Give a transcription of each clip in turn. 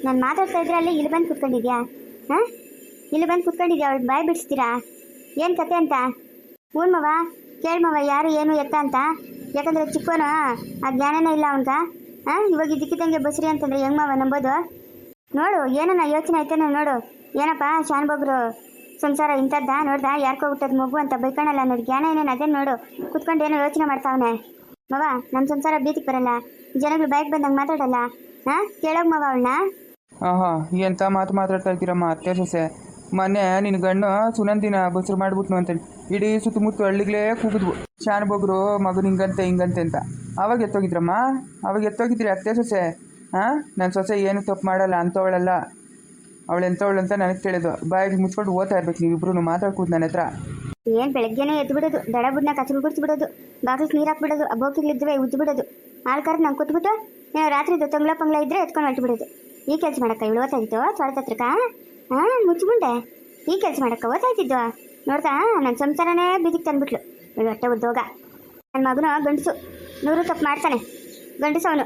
ನಾನು ಮಾತಾಡ್ತಾ ಇದ್ರೆ ಅಲ್ಲಿ ಇಲ್ಲಿ ಬಂದು ಕುತ್ಕೊಂಡಿದ್ಯಾ? ಹಾಂ, ಇಲ್ಲಿ ಬಂದು ಕುತ್ಕೊಂಡಿದ್ಯಾ? ಅವಳು ಬಾಯಿ ಬಿಡಿಸ್ತೀರಾ? ಏನು ಕತೆ ಅಂತ? ಹ್ಞೂ ಮವ, ಕೇಳ್ಮವ ಯಾರು ಏನು ಎತ್ತ ಅಂತ. ಯಾಕಂದರೆ ಚಿಕ್ಕೋನು ಆ ಜ್ಞಾನನೇ ಇಲ್ಲ ಅವನ್ಗ. ಹಾಂ, ಇವಾಗ ಇದ್ದಕ್ಕಿದ್ದಂಗೆ ಬಸ್ರಿ ಅಂತಂದ್ರೆ ಹೆಂಗೆ ಮವ ನಂಬೋದು? ನೋಡು, ಏನನ್ನ ಯೋಚನೆ ಆಯ್ತಾನೆ ನೋಡು. ಏನಪ್ಪ ಶಾನ್ಬೊಬ್ರು ಸಂಸಾರ ಇಂಥದ್ದ ನೋಡ್ದ, ಯಾರ್ಕೋಗ್ಬಿಟ್ಟದ ಮಗು ಅಂತ ಬೈಕಣಲ್ಲ ನೋಡಿ. ಜ್ಞಾನ ಏನೇನು ಅದೇ ನೋಡು, ಕುತ್ಕೊಂಡು ಏನೋ ಯೋಚನೆ ಮಾಡ್ತಾವನೆ. ಮವ, ನಮ್ಮ ಸಂಸಾರ ಬೀದಿಗೆ ಬರಲ್ಲ, ಜನಗಳು ಬಾಯಿಗೆ ಬಂದಂಗೆ ಮಾತಾಡಲ್ಲ. ಹಾಂ, ಕೇಳೋಗ ಮವ ಅವಳನ್ನ. ಹಾಂ, ಎಂಥ ಮಾತು ಮಾತಾಡ್ತಾ ಇದ್ದೀರಮ್ಮ ಅತ್ತೆ ಸೊಸೆ. ಮೊನ್ನೆ ನಿನ್ನ ಗಣ್ಣು ಸುನಂದಿನ ಬಸ್ರು ಮಾಡ್ಬಿಟ್ನು ಅಂತೇಳಿ ಇಡೀ ಸುತ್ತಮುತ್ತ ಹಳ್ಳಿಗಳೇ ಕೂಗಿದ್ವು, ಶಾನ್ಬೊಬ್ರು ಮಗನ ಹಿಂಗಂತೆ ಅಂತ. ಅವಾಗ ಎತ್ತೋಗಿದ್ರಮ್ಮ, ಅವಾಗ ಎತ್ತೋಗಿದ್ರಿ ಅತ್ತೆ ಸೊಸೆ. ಹಾಂ, ನನ್ನ ಸೊಸೆ ಏನು ತಪ್ಪು ಮಾಡಲ್ಲ ಅಂಥವಳಲ್ಲ, ಅವಳು ಎಂಥವಳು ಅಂತ ನನಗೆ ತಿಳಿದು. ಬಾಯಿಗೆ ಮುಚ್ಕೊಂಡು ಓದ್ತಾ ಇರ್ಬೇಕು ನೀವಿಬ್ರು ಮಾತಾಡ್ಕೂದು ನನ್ನ ಹತ್ರ. ಏನು ಬೆಳಗ್ಗೆನೇ ಎದ್ದು ಬಿಡೋದು, ದಡ ಬುಡ್ನ ಕಚ್ಚಲು ಗುಡಿಸ್ಬಿಡೋದು, ಬಾಗಿಲಿಗೆ ನೀರು ಹಾಕ್ಬಿಡೋದು, ಬೋಕಿಗಳಿದ್ವೆ ಉಜ್ಜಿ ಬಿಡೋದು, ಹಾಲು ಕರೆದು ನಂಗೆ ಕೊಟ್ಬಿಟ್ಟು ರಾತ್ರಿ ತೊಂಗ್ಲ ಪಂಗ್ಲ ಇದ್ದರೆ ಎತ್ಕೊಂಡು ಹೊರಟು ಬಿಡೋದು. ಈ ಕೆಲಸ ಮಾಡಕ್ಕ ಇವಳು ಓದ್ತಾಯಿದ್ದು ತೊಳೆದತ್ರಕ್ಕ? ಹಾಂ, ಮುಚ್ಚಿಬುಂಡೆ ಈ ಕೆಲಸ ಮಾಡಕ್ಕ ಓದ್ತಾಯಿದ್ದು ನೋಡ್ತಾ. ನನ್ನ ಸಂಸಾರನೇ ಬೀದಿಗೆ ತಂದ್ಬಿಟ್ಲು ಇವಳು. ಹೊಟ್ಟೆ ಉದ್ದೋಗ ನನ್ನ ಮಗನು ಗಂಡಸು, 100 ತಪ್ಪು ಮಾಡ್ತಾನೆ ಗಂಡಸು ಅವನು.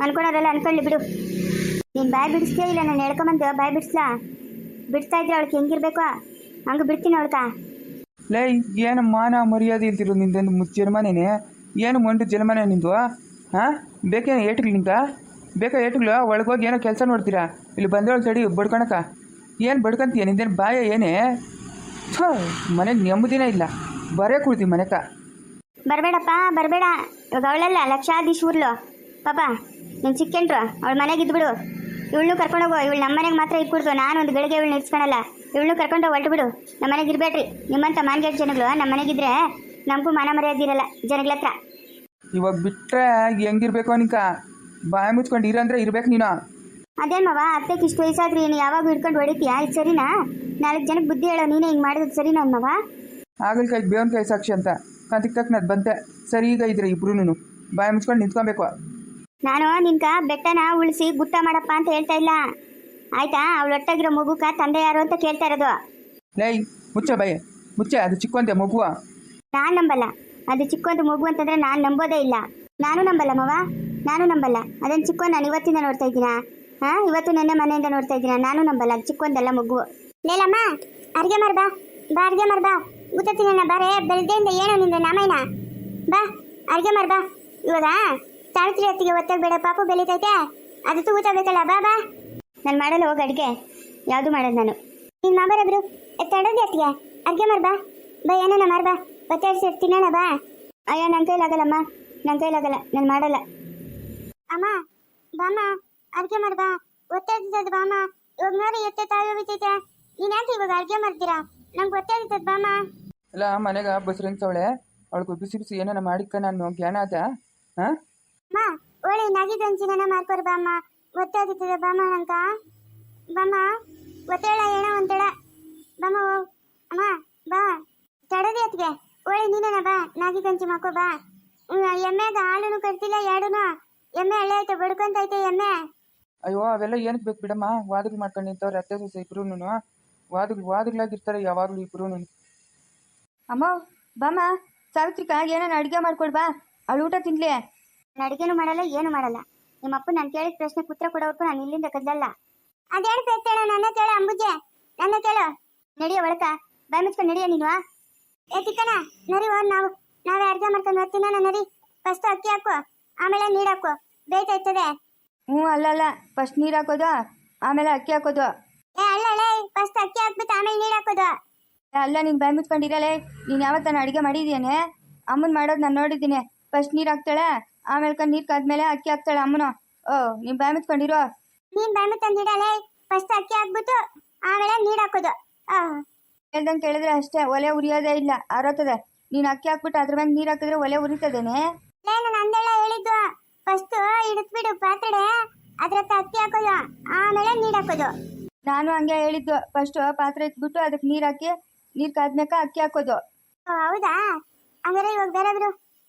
ಅನ್ಕೊಳೋರೆಲ್ಲ ಅನ್ಕೊಳ್ಳಿ ಬಿಡು. ನೀನು ಬಾಯಿ ಬಿಡಿಸ್ತೀಯ ಇಲ್ಲ ನಾನು ಹೇಳ್ಕೊಂಬಂದು ಬಾಯಿ ಬಿಡಿಸ್ಲಾ? ಬಿಡ್ತಾ ಇದ್ರೆ ಅವಳಿಗೆ ಹೆಂಗಿರ್ಬೇಕು ಹಂಗೆ ಬಿಡ್ತೀನಿ ಅವಳ್ಕ. ಲೇ, ಏನು ಮಾನ ಮರ್ಯಾದೆ ಇಲ್ತಿರು ನಿಂದೊಂದು ಜನ್ಮನೇನೆ, ಏನು ಮಂಡು ಜನ್ಮನೇ ನಿಂದು? ಹಾಂ, ಬೇಕೇನು ಏಟುಗಳು ನಿಂಕ? ಬೇಕಾ ಏಟುಗಳು? ಒಳಗೋಗಿ ಏನೋ ಕೆಲಸ ನೋಡ್ತೀರಾ? ಇಲ್ಲಿ ಬಂದವಳು ತಡಿ ಬಡ್ಕೊಳಕ. ಏನು ಬಡ್ಕೊಂತೀಯ? ನಿಂದೇನು ಬಾಯ ಏನೇ? ಥೋ, ಮನೆಗೆ ನೆಮ್ಮದಿನೇ ಇಲ್ಲ, ಬರೇ ಕುಳ್ತೀವಿ ಮನೆಕ. ಬರಬೇಡಪ್ಪ ಬರಬೇಡ. ಇವಾಗ ಅವಳೆಲ್ಲ ಲಕ್ಷಾಧೀಶ್ವರ್ಲು ಪಾಪ, ನೀನು ಚಿಕ್ಕಂಟ್ರು ಅವಳ ಮನೆಗೆ ಇದ್ಬಿಡು. ಇವಳನ್ನೂ ಕರ್ಕೊಂಡೋಗು. ಇವಳು ನಮ್ಮ ಮನೆಗೆ ಮಾತ್ರ ಇಟ್ಬಿಡ್ತು, ನಾನು ಒಂದು ಗಳಿಗೆ ಇವಳು ನಿಲ್ಸ್ಕೊಳಲ್ಲ. ಇವಳನ್ನೂ ಕರ್ಕೊಂಡು ಹೊರಟು ಬಿಡು. ನಮ್ಮ ಮನೆಗೆ ಇರಬೇಡ್ರಿ ನಿಮ್ಮಂಥ ಮಾನ್ಗೇಟ್ ಜನಗಳು. ನಮ್ಮ ಮನೆಗಿದ್ರೆ ನಮಗೂ ಮಾನ ಮರ್ಯಾದೆ ಇರಲ್ಲ ಜನಗಳ ಹತ್ರ. ಇವಾಗ ಬಿಟ್ಟರೆ ಹೆಂಗಿರ್ಬೇಕು ನಿಂಕ? ಬಾಯಿ ಮುಚ್ಕೊಂಡು ಇರಂದ್ರೆ ಇರ್ಬೇಕು ನೀನು. ಅದೇನವ ಅತ್ತೆಗೆ ಇಷ್ಟು ವಯಸ್ಸಾದ್ರಿ ನೀನು ಯಾವಾಗ ಹಿಡ್ಕೊಂಡು ಹೊಡಿತೀಯಾ? ಇದು ಸರಿನಾ? 4 ಜನಕ್ಕೆ ಬುದ್ಧಿ ಹೇಳೋ ನೀನೇ ಹಿಂಗೆ ಮಾಡಿದ್ರೆ ಸರಿನಾ ಅನ್ನವ? ಆಗಲ್ಕಾಯಿ ಬೇವನ್ ಕಾಯಿ ಸಾಕ್ಷಿ ಅಂತ ಕಂತಿಗೆ ತಕ್ಕನದು ಬಂತೆ. ಸರಿ, ಈಗ ಇದ್ರೆ ಇಬ್ರು ಬಾಯಿ ಮುಚ್ಕೊಂಡು ನಿಂತ್ಕೊಬೇಕು. ನಾನು ನಿನ್ಕ ಬೆಟ್ಟನ ಉಳಿಸಿ ಗುಟ್ಟ ಮಾಡಪ್ಪ ಅಂತ ಹೇಳ್ತಾ ಇಲ್ಲ ಆಯ್ತಾ? ಅವಳು ಒಟ್ಟಾಗಿರೋ ಮಗುಕ ತಂದೆ ಯಾರು ಅಂತ ಕೇಳ್ತಾ ಇರೋದು. ಲೈ, ಮುಚ್ಚ ಬಾಯಿ ಮುಚ್ಚೆ. ಅದು ಚಿಕ್ಕೊಂತೆ ಮಗುವ. ನಾನು ನಂಬಲ್ಲ. ಅದು ಚಿಕ್ಕೊಂದು ಮಗು ಅಂತಂದ್ರೆ ನಾನು ನಂಬೋದೇ ಇಲ್ಲ. ನಾನು ನಂಬಲ್ಲ ಮವ, ನಾನು ನಂಬಲ್ಲ. ಅದೇನು ಚಿಕ್ಕೊಂದು ನಾನು ಇವತ್ತಿಂದ ನೋಡ್ತಾ ಇದ್ದೀನಾ? ಹಾಂ, ಇವತ್ತು ನೆನ್ನೆ ಮನೆಯಿಂದ ನೋಡ್ತಾ ಇದ್ದೀನ. ನಾನು ನಂಬಲ್ಲ. ಅದು ಚಿಕ್ಕೊಂದಲ್ಲ ಮಗು. ಲೇಲಮ್ಮ, ಅರ್ಗೆ ಮಾರ್ಬಾ ಬಾ, ಅರ್ಗೆ ಮಾರ್ಬಾ. ಊಟ ತಿನ್ನ ಬಾರೆ. ಬೆಳಗ್ಗೆಯಿಂದ ಏನು ನಿಂದ ನಾಮೈನ? ಬಾ ಅರ್ಗೆ ಮಾರ್ಬಾ. ಇವಾಗ ತಾಳ್ತಿರಿ ಹೊತ್ತಿಗೆ ಒತ್ತಾಗಬೇಡ, ಪಾಪು ಬೆಳೀತೈತೆ. ಅದತ್ತು ಊಟ ಬೇಕಲ್ಲ, ಬಾ ಬಾ. ನಾನು ಮಾಡಲ್ಲ ಹೋಗಿ ಅಡುಗೆ, ಯಾವುದು ಮಾಡೋದು ನಾನು. ನೀನು ಮಾಬಾರಬ್ರು ತಡೋದಿ ಹೊತ್ತಿಗೆ ಅರ್ಗೆ ಮಾರ್ಬಾ. ಬಾ, ಏನೇನ ಮಾರ್ಬಾ, ಒತ್ತಾಡಿಸಿ ತಿನ್ನೋಣ ಬಾ. ಅಯ್ಯೋ, ನನ್ನ ಕೈಲಾಗಲ್ಲಮ್ಮ, ನನ್ನ ಕೈಲಾಗಲ್ಲ, ನಾನು ಮಾಡಲ್ಲ. ಅಮ್ಮ ಬಾಮ, ಅರ್ಗೆ ಮಾರ್ಬಾ. ಒತ್ತಾಡ್ತದ ಬಾಮ. ಇವಾಗ ನೋಡಿ ಎತ್ತೆ ತಾಯಿ ಬಿತ್ತೈತೆ. ನೀನು ಯಾಕೆ ಇವಾಗ ಅರ್ಗೆ ಮಾಡ್ತೀರಾ? ನಂಗೆ ಒತ್ತಾಡ್ತದ ಬಾಮ. ಇಲ್ಲ, ಮನೆಗೆ ಬಸ್ರಂತವಳೆ, ಅವಳಿಗೆ ಬಿಸಿ ಬಿಸಿ ಏನಾರ ಮಾಡಿಕ್ಕ ನಾನು ಜ್ಞಾನ ಆದ. ಹಾಂ, ಮಾ ಒಳ್ಳೆ ನಗಿದಂಚಿನ ಮಾಡ್ಕೊರ್ ಬಾಮ. ಒತ್ತಾಡ್ತದ ಬಾಮ ನಂಕ. ಬಾಮ ಒತ್ತೇಳ ಏನೋ ಒಂತೇಳ ಬಾಮ. ಅಮ್ಮ ಬಾ, ತಡದಿ ಹೊತ್ತಿಗೆ ಒಳ್ಳೆ ನೀನೇನ ಬಾ. ನಾಗಿ ಗಂಜಿ ಮಾಡ್ಕೋ ಬಾ. ಎಮ್ಮೆಗ ಹಾಲುನು ಕಟ್ತಿಲ್ಲ ಎರಡೂನು. ಎಮ್ಮೆ ಹಳ್ಳೆ ಐತೆ, ಬಡ್ಕೊಂತೈತೆ ಎಮ್ಮೆ. ಅಯ್ಯೋ, ಅವೆಲ್ಲ ಏನಕ್ಕೆ ಬೇಕು ಬಿಡಮ್ಮ. ವಾದಗಳು ಮಾಡ್ಕೊಂಡು ನಿಂತವ್ರೆ ಅತ್ತೆ ಸೊಸೆ ಇಬ್ರು. ವಾದಗಳಾಗಿರ್ತಾರೆ ಯಾವಾಗಲೂ ಇಬ್ರು. ಅಮ್ಮ ಬಾಮ್ಮ, ಸಾವಿತ್ರಿಕ ಏನಾನ ಅಡುಗೆ ಮಾಡ್ಕೊಡ್ ಬಾ, ಅವಳು ಊಟ ತಿನ್ಲಿ. ನಾನು ಅಡುಗೆನೂ ಮಾಡಲ್ಲ, ಏನು ಮಾಡಲ್ಲ. ನಿಮ್ಮಪ್ಪ ನಾನು ಕೇಳಿದ ಪ್ರಶ್ನೆ ಉತ್ತರ ಕೊಡೋರ್ಗೂ ನಾನು ಇಲ್ಲಿಂದ ಕದ್ದಲ್ಲ. ಅದೇನು ಕೇಳ್ತಾಳ? ನನ್ನ ಕೇಳು ಅಂಬುಜೆ, ನನ್ನ ಕೇಳು. ನಡಿಯ ಒಳಕ, ಬಾಯ್ ಮುಚ್ಕೊಂಡು ನಡಿಯ ನೀನು. ಚಿಕ್ಕನ ನರಿ, ನಾವೇ ಅರ್ಗೆ ಮಾಡ್ಕೊಂಡು ಹೋಗ್ತೀನ. ನರಿ, ಫಸ್ಟ್ ಅಕ್ಕಿ ಹಾಕು, ಆಮೇಲೆ ನೀರು ಹಾಕು, ಬೇಯ್ತಾ. ಹ್ಞೂ, ಅಲ್ಲ, ಫಸ್ಟ್ ನೀರು ಹಾಕೋದು, ಆಮೇಲೆ ಅಕ್ಕಿ ಹಾಕೋದು. ಅಲ್ಲ, ಫಸ್ಟ್ ಅಕ್ಕಿ ಹಾಕ್ಬಿಟ್ಟು ಆಮೇಲೆ ನೀರು ಹಾಕೋದು. ಅಲ್ಲ, ನೀನು ಬಾಯಿ ಮುಚ್ಕೊಂಡಿರಲ್ಲೇ. ನೀನು ಯಾವತ್ತಾನ ಅಡುಗೆ ಮಾಡಿದ್ದೀಯೇ? ಅಮ್ಮನ ಮಾಡೋದು ನಾನು ನೋಡಿದ್ದೀನಿ. ಫಸ್ಟ್ ನೀರು ಹಾಕ್ತಾಳೆ, ಆಮೇಲೆ ನೀರು ಕಾದ್ಮೇಲೆ ಅಕ್ಕಿ ಹಾಕ್ತಾಳೆ ಅಮ್ಮನ. ಓ, ನೀನು ಬಾಯಿ ಮುಚ್ಕೊಂಡಿರೋ. ನೀನು ಬಾಯಿ ಮುಚ್ಕೊಂಡಿರಲ್ಲೇ. ಫಸ್ಟ್ ಅಕ್ಕಿ ಹಾಕ್ಬಿಟ್ಟು ಆಮೇಲೆ ನೀರು ಹಾಕೋದು. ಹೇಳ್ದಂಗೆ ಕೇಳಿದ್ರೆ ಅಷ್ಟೇ, ಒಲೆ ಉರಿಯೋದೇ ಇಲ್ಲ, ಆರೋತದೆ. ನೀನು ಅಕ್ಕಿ ಹಾಕ್ಬಿಟ್ಟು ಅದ್ರ ಮೇಲೆ ನೀರು ಹಾಕಿದ್ರೆ ಒಲೆ ಉರಿತದೇನೆ. ನಾನು ಅಂದೆಲ್ಲ ಹೇಳಿದ್ದು, ಫಸ್ಟ್ ಇಡಿಸ್ಬಿಡು ಪಾತ್ರೆ, ಅದ್ರ ಅಕ್ಕಿ ಹಾಕೋದು, ಆಮೇಲೆ ನೀರು ಹಾಕೋದು. ನಾನು ಹಂಗೆ ಹೇಳಿದ್ದು, ಫಸ್ಟು ಪಾತ್ರೆ ಇಟ್ಬಿಟ್ಟು ಅದಕ್ಕೆ ನೀರು ಹಾಕಿ, ನೀರು ಕಾದ್ಮೇಕ ಅಕ್ಕಿ ಹಾಕೋದು. ಹೌದಾ? ಹಂಗಾರೆ ಇವಾಗ ಬೇರೆಬ್ರು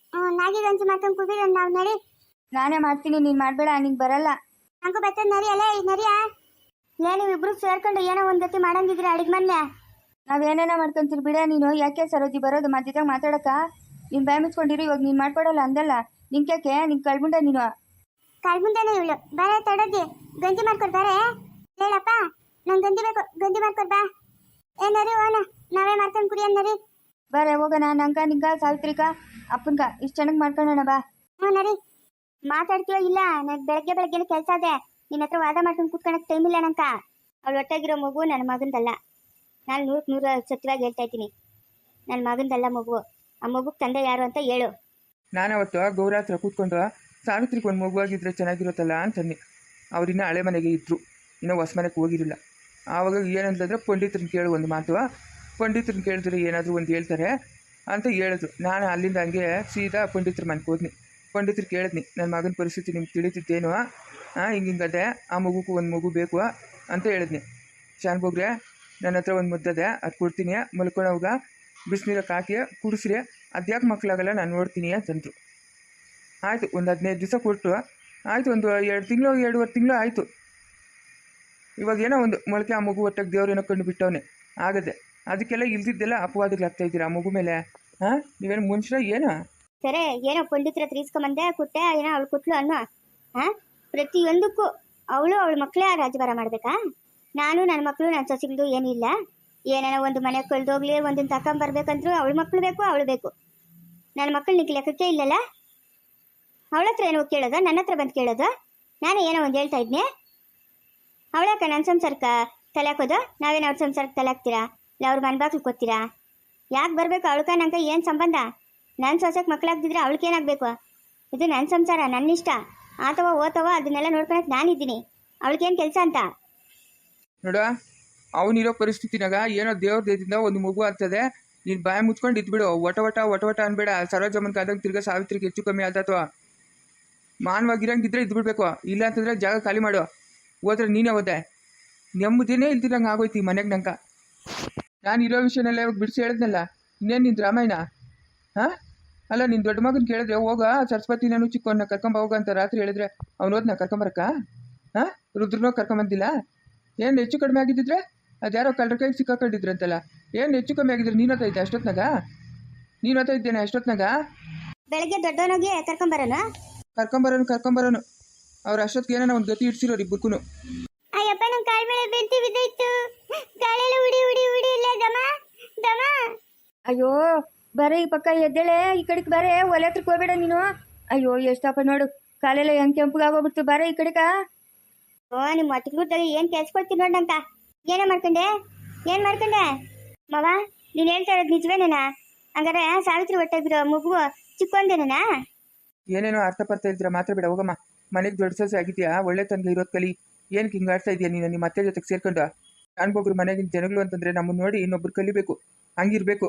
ನಾಗಿ ಗಂಜಿ ಮಾಡ್ಕೊಂಡು ಕುಡಿದ್ರೆ ನಾವು ನಡಿ. ನಾನೇ ಮಾಡ್ತೀನಿ, ನೀನು ಮಾಡಬೇಡ, ನಿಂಗೆ ಬರಲ್ಲ. ನಂಗೂ ಬರ್ತದ. ನರಿ ಅಲ್ಲೇ ನರಿಯ. ನೀವಿಬ್ರು ಸೇರ್ಕೊಂಡು ಏನೋ ಒಂದು ಗತಿ ಮಾಡಂಗಿದ್ರೆ ಅಡಿಗೆ ಮನೆ. ನಾವೇನೇನೋ ಮಾಡ್ಕೊಂತೀರಿ ಬಿಡ. ನೀನು ಯಾಕೆ ಸರೋಜಿ ಬರೋದು ಮಧ್ಯದಾಗ ಮಾತಾಡಕ? ನೀನು ಬಾಯಿ ಮುಚ್ಕೊಂಡಿರು. ಇವಾಗ ನೀನು ಮಾಡ್ಕೊಡಲ್ಲ ಅಂದಲ್ಲ, ನಿಂಗೆ ಯಾಕೆ? ನಿಂಗೆ ಕಳ್ಬಿಂಡ ನೀನು. ಕಳ್ಮುಂದೆನೇ ಇವಳು ಬರೇ ತಡೋದಿ ಗಂಜಿ ಮಾಡ್ಕೊಡ್ ಬಾರೆ ಹೇಳಪ್ಪ ನಂಗೆ ಗಂಜಿ ಬೇಕು ಗಂಜಿ ಮಾಡ್ಕೊಡ್ ಬಾ ಏನರಿ ಓನ ನಾವೇ ಮಾಡ್ಕೊಂಡು ಕುಡಿಯೋಣರಿ ಬಾರೆ ಹೋಗೋಣ ನಂಗ ನಿಂಗ ಸಾವಿತ್ರಿಕ ಅಪ್ಪನ್ಗ ಇಷ್ಟು ಚೆನ್ನಾಗಿ ಮಾಡ್ಕೊಳ್ಳೋಣ ಬಾ. ಹ್ಞೂ ನರಿ ಮಾತಾಡ್ತೀಯೋ ಇಲ್ಲ ನನಗೆ ಬೆಳಗ್ಗೆನೇ ಕೆಲಸ ಅದೇ ನಿನ್ನ ಹತ್ರ ವಾದ ಮಾಡ್ಕೊಂಡು ಕೂತ್ಕೊಳಕ್ಕೆ ಟೈಮ್ ಇಲ್ಲ ನಂಕ ಅವಳು ಒಟ್ಟಾಗಿರೋ ಮಗು ನನ್ನ ಮಗಂದಲ್ಲ. ನಾನು 100 ಸತ್ಯವಾಗಿ ಹೇಳ್ತಾ ಇದ್ದೀನಿ, ನನ್ನ ಮಗಂದಲ್ಲ ಮಗು. ಆ ಮಗುಗೆ ತಂದೆ ಯಾರು ಅಂತ ಹೇಳು. ನಾನು ಅವತ್ತು ಗೌರ ಹತ್ರ ಕೂತ್ಕೊಂಡು ಸಾವಿತ್ರಿಗೆ ಒಂದು ಮಗುವಾಗಿದ್ರೆ ಚೆನ್ನಾಗಿರುತ್ತಲ್ಲ ಅಂತನ್ನಿ. ಅವ್ರಿನ್ನ ಹಳೆ ಮನೆಗೆ ಇದ್ದರು, ಇನ್ನೂ ಹೊಸ ಮನೆಗೆ ಹೋಗಿರಲಿಲ್ಲ. ಆವಾಗ ಏನಂತಂದ್ರೆ ಪಂಡಿತರನ್ನ ಕೇಳು ಒಂದು ಮಾತು, ಪಂಡಿತರನ್ನ ಕೇಳಿದ್ರೆ ಏನಾದರೂ ಒಂದು ಹೇಳ್ತಾರೆ ಅಂತ ಹೇಳಿದ್ರು. ನಾನು ಅಲ್ಲಿಂದ ಹಂಗೆ ಸೀದಾ ಪಂಡಿತರ ಮನೆಗೆ ಹೋದ್ನಿ. ಪಂಡಿತರು ಕೇಳಿದ್ನಿ, ನನ್ನ ಮಗನ ಪರಿಸ್ಥಿತಿ ನಿಮ್ಗೆ ತಿಳಿತಿದ್ದೇನು, ಹಿಂಗದೆ ಆ ಮಗುಗೂ ಒಂದು ಮಗು ಬೇಕು ಅಂತ ಹೇಳಿದ್ನಿ. ಶಾನ್ಬೋಗ್ರೆ ನನ್ನ ಹತ್ರ ಒಂದು ಮುದ್ದದೆ ಅದು ಕೊಡ್ತೀನಿ, ಮಲ್ಕೊಳವಾಗ ಬಿಸಿನೀರಕ್ಕೆ ಹಾಕಿ ಕುಡಿಸ್ರಿ, ಅದ್ಯಾಕೆ ಮಕ್ಕಳಾಗಲ್ಲ ನಾನು ನೋಡ್ತೀನಿ ಅಂತಂದರು. ಆಯಿತು, ಒಂದು 15 ದಿವಸ ಕೊಟ್ಟರು. ಆಯಿತು, ಒಂದು 2 ತಿಂಗಳು 2.5 ತಿಂಗಳು ಆಯಿತು. ಇವಾಗ ಏನೋ ಒಂದು ಮೊಳಕೆ ಆ ಮಗು ಒಟ್ಟಾಗಿ ದೇವ್ರೇನೋ ಕಂಡು ಬಿಟ್ಟವನೆ ಆಗದೆ. ಅದಕ್ಕೆಲ್ಲ ಇಲ್ದಿದ್ದೆಲ್ಲ ಅಪವಾದಗಳಾಗ್ತಾ ಇದ್ದೀರಾ ಆ ಮಗು ಮೇಲೆ. ನೀವೇನು ಮನುಷ್ಯರ ಏನೋ ಸರಿ, ಏನೋ ಪಂಡಿತರ ಹತ್ರ ಇಸ್ಕೊಂಬಂದೆ ಕೊಟ್ಟೆ, ಏನೋ ಅವಳು ಕೊಟ್ಲು ಅನ್ನೋ. ಪ್ರತಿಯೊಂದಕ್ಕೂ ಅವಳು ಅವಳ ಮಕ್ಕಳೇ ರಾಜಭಾರ ಮಾಡಬೇಕಾ? ನಾನು ನನ್ನ ಮಕ್ಕಳು ನನ್ನ ಸೊಸೆಗಳು ಏನಿಲ್ಲ. ಏನೇನೋ ಒಂದು ಮನೆ ಕಳೆದೋಗ್ಲಿ ಒಂದನ್ನು ತಗೊಂಬರ್ಬೇಕಂದ್ರು ಅವಳ ಮಕ್ಕಳು ಬೇಕು, ಅವಳು ಬೇಕು. ನನ್ನ ಮಕ್ಕಳು ನಿಂಗೆ ಲೆಕ್ಕಕ್ಕೆ ಇಲ್ಲಲ್ಲ. ಅವಳ ಹತ್ರ ಏನೋ ಕೇಳೋದು, ನನ್ನ ಹತ್ರ ಬಂದು ಕೇಳೋದು. ನಾನು ಏನೋ ಒಂದು ಹೇಳ್ತಾ ಇದ್ನಿ. ಅವಳಕ್ಕ ನನ್ನ ಸಂಸಾರಕ್ಕೆ ತಲೆ ಹಾಕೋದು, ನಾವೇನು ಅವ್ರ ಸಂಸಾರಕ್ಕೆ ತಲೆ ಹಾಕ್ತೀರಾ? ಇಲ್ಲ ಅವ್ರ ಮನೆ ಬಾಗ್ಲು ಕೊತ್ತೀರಾ? ಯಾಕೆ ಬರಬೇಕು ಅವಳ್ಕ ನಂಗೆ ಏನು ಸಂಬಂಧ? ನನ್ನ ಸೊಸೆಗೆ ಮಕ್ಕಳಾಗ್ತಿದ್ರೆ ಅವಳಿಗೇನಾಗಬೇಕು? ಇದು ನನ್ನ ಸಂಸಾರ, ನನ್ನ ಇಷ್ಟ. ಆತವ ಓತವ ಅದನ್ನೆಲ್ಲ ನೋಡ್ಕೊಳಕ್ಕೆ ನಾನಿದ್ದೀನಿ, ಅವಳಿಗೇನು ಕೆಲಸ ಅಂತ ನೋಡ. ಅವನಿರೋ ಪರಿಸ್ಥಿತಿನಾಗ ಏನೋ ದೇವ್ರ ದೇದಿಂದ ಒಂದು ಮಗು ಆಗ್ತದೆ, ನೀನು ಬಾಯಿ ಮುಚ್ಕೊಂಡು ಇದ್ಬಿಡು. ಒಟ ಅನ್ಬೇಡ. ಸರೋಜಮ್ಮನ ಕಾದಂಗೆ ತಿರ್ಗಾ ಸಾವಿತ್ರಿಗೆ ಹೆಚ್ಚು ಕಮ್ಮಿ ಆದತ್ವ. ಮಾನವಾಗಿರಂಗಿದ್ರೆ ಇದ್ಬಿಡ್ಬೇಕು, ಇಲ್ಲ ಅಂತಂದ್ರೆ ಜಾಗ ಖಾಲಿ ಮಾಡು. ಹೋದ್ರೆ ನೀನೇ ಹೋದೆ, ನೆಮ್ಮದಿನೇ ಇಲ್ದಿರಂಗೆ ಆಗೋಯ್ತು ಈ ಮನೆಗೆ ನಂಗೆ. ನಾನು ಇರೋ ವಿಷಯನೆಲ್ಲ ಇವಾಗ ಬಿಡಿಸಿ ಹೇಳಿದ್ನಲ್ಲ, ಇನ್ನೇನು ನಿಂದು ರಾಮಾಯಣ? ಅಲ್ಲ, ನಿನ್ನ ದೊಡ್ಡ ಮಗನ ಕೇಳಿದ್ರೆ ಹೋಗ ಸರಸ್ವತಿ ನಾನು ಚಿಕ್ಕವನ್ನ ಕರ್ಕೊಂಬ ಹೋಗ ಅಂತ ರಾತ್ರಿ ಹೇಳಿದ್ರೆ ಅವ್ನು ಹೋದ್ನ ಕರ್ಕೊಂಬರಕ್ಕ? ರುದ್ರನೋ ಕರ್ಕೊಂಬಂದಿಲ್ಲ? ಏನು ಹೆಚ್ಚು ಕಡಿಮೆ ಆಗಿದ್ದಿದ್ರೆ ಅದ್ಯಾರೋ ಕಳ್ಳರ ಕೈಗೆ ಸಿಕ್ಕಾಕೊಂಡಿದ್ರಂತಲ್ಲ. ಏನು ಹೆಚ್ಚು ಕಮ್ಮಿ ಆಗಿದ್ರೆ ನೀನು ಹೊತ್ತ ಇದ್ದೆ ಅಷ್ಟೊತ್ನಾಗ? ನೀನು ಹೊತ್ತ ಇದ್ದೇನೆ ಅಷ್ಟೊತ್ನಾಗ? ಬೆಳಗ್ಗೆ ದೊಡ್ಡವನಾಗಿ ಕರ್ಕೊಂಬರೋನು ಅವ್ರು ಅಷ್ಟೊತ್ತಿಗೆ ಏನೋ ಒಂದು ಗತಿ ಇಡ್ಸಿರೋರು ಇಬ್ಬರಿಗೂ. ಅಯ್ಯಪ್ಪ, ನನ್ನ ಕಾಲ್ ಮೇಲೆ ಬೆಂತಿ ಬಿದ್ದಿತ್ತು, ಕಾಲೆಲ್ಲ ಉಡಿ ಉಡಿ ಉಡಿ ಇಲ್ಲ ದಮ ದಮ. ಅಯ್ಯೋ ಬರೇ ಈ ಪಕ್ಕ ಎದ್ದೇಳೆ, ಈ ಕಡೆಗೆ ಬರೇ, ಒಲೆ ಹತ್ರಕ್ಕೆ ಹೋಗ್ಬೇಡ ನೀನು. ಅಯ್ಯೋ ಎಷ್ಟಪ್ಪ ನೋಡು, ಕಾಲೆಲ್ಲ ಹೆಂಗೆ ಕೆಂಪಗಾಗೋಗ್ಬಿಡ್ತು. ಬರೇ ಈ ಕಡೆಗ. ನಿಮ್ಮ ಹೊಟ್ಟಿಗೆ ಏನು ಕೆಲ್ಸ್ಕೊಡ್ತೀನಿ ನೋಡಿ ನಂಕ. ಏನೇ ಮಾಡ್ಕೊಂಡೆ ಮವ? ನೀನು ಹೇಳ್ತಾ ಇರೋದು ನಿಜವೇನೇನಾ? ಹಂಗಾರೆ ಸಾವಿತ್ರಿ ಹೊಟ್ಟೆಗಿರೋ ಮಗು ಚಿಕ್ಕೊಂದೇನೇನಾ? ಏನೇನೋ ಅರ್ಥಪರ್ಥ ಇಲ್ದಿರ ಮಾತಾಡ್ಬೇಡ, ಹೋಗಮ್ಮ. ಮನೆಗೆ ದೊಡ್ಡ ಸೊಸೆ ಆಗಿದ್ಯಾ, ಒಳ್ಳೆ ತಂದೆ ಇರೋದು ಕಲಿ. ಏನಕ್ಕೆ ಹಿಂಗೆ ಆಡ್ತಾ ಇದೆಯಾ ನೀನು ನಿಮ್ಮ ಅತ್ತೆ ಜೊತೆಗೆ ಸೇರ್ಕೊಂಡು? ಅನ್ಬೋಗ್ರು ಮನೆಗಿನ ಜನಗಳು ಅಂತಂದರೆ ನಮ್ಮನ್ನು ನೋಡಿ ಇನ್ನೊಬ್ರು ಕಲಿಬೇಕು, ಹಂಗಿರ್ಬೇಕು.